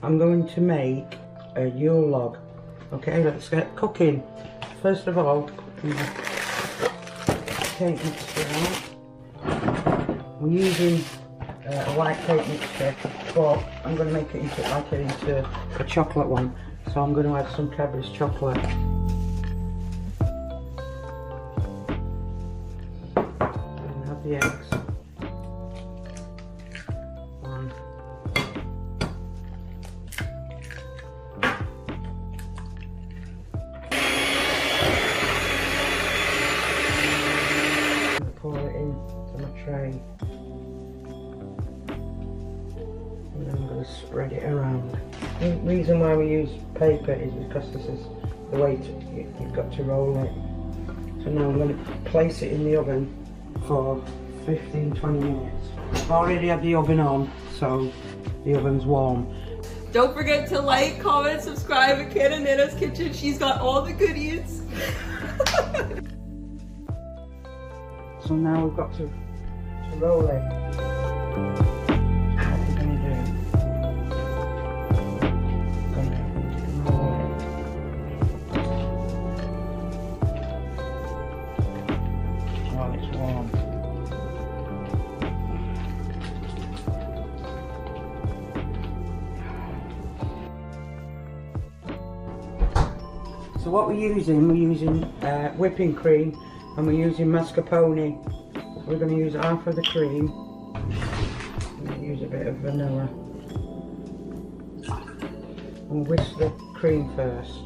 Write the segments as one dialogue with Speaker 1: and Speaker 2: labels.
Speaker 1: I'm going to make a Yule log. Okay, let's get cooking. First of all, cake mixture out. We're using a white cake mixture, but I'm going to make it into a chocolate one. So I'm going to add some Cadbury's chocolate. And add the eggs. Pour it into my tray, and then I'm going to spread it around. The reason why we use paper is because this is the way you've got to roll it. So now I'm going to place it in the oven for 15-20 minutes. I've already had the oven on, so the oven's warm.
Speaker 2: Don't forget to like, comment, subscribe at Kid and Nana's Kitchen. She's got all the goodies.
Speaker 1: So now we've got to roll it. What we're going to do, we're going to roll it. While it's warm. So what we're using whipping cream. And we're using mascarpone. We're going to use half of the cream. I'm going to use a bit of vanilla. We'll whisk the cream first.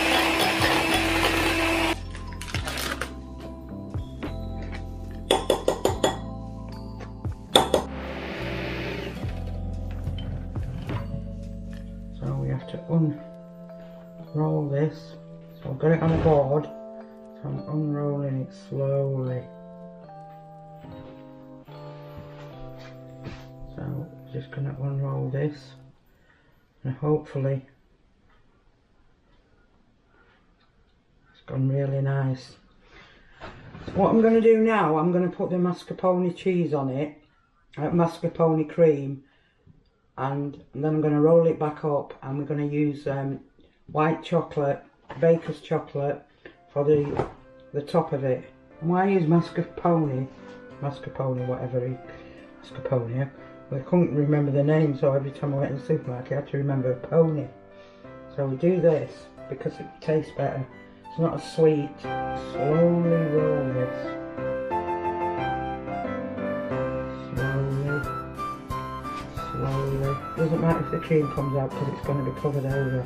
Speaker 1: So we have to unroll this. So I've got it on a board. I'm unrolling it slowly. So just going to unroll this, and hopefully it's gone really nice. So what I'm going to do now, I'm going to put the mascarpone cheese on it, mascarpone cream, and then I'm going to roll it back up, and we're going to use white chocolate, baker's chocolate, for the top of it. And why I use mascarpone, whatever, mascarpone, well, I couldn't remember the name, so every time I went in the supermarket I had to remember pony. So we do this because it tastes better. It's not as sweet. Slowly roll this. Slowly. Doesn't matter if the cream comes out because it's going to be covered over.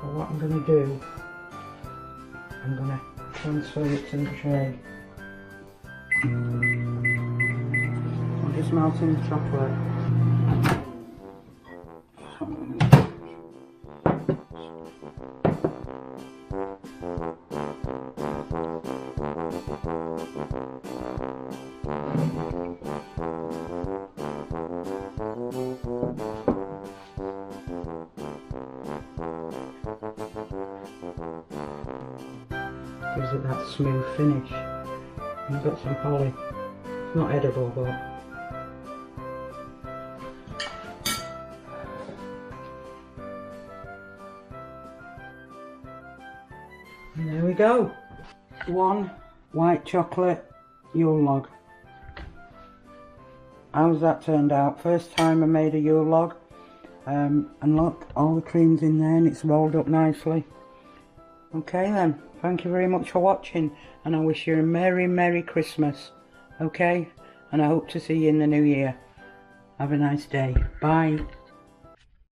Speaker 1: So what I'm going to do, I'm going to transfer it to the tray. I'm just melting the chocolate. Gives it that smooth finish. And I've got some holly. It's not edible, but and there we go. One white chocolate Yule log. How's that turned out? First time I made a Yule log. And look, all the cream's in there and it's rolled up nicely. Okay then, thank you very much for watching, and I wish you a Merry Christmas, okay? And I hope to see you in the new year. Have a nice day. Bye.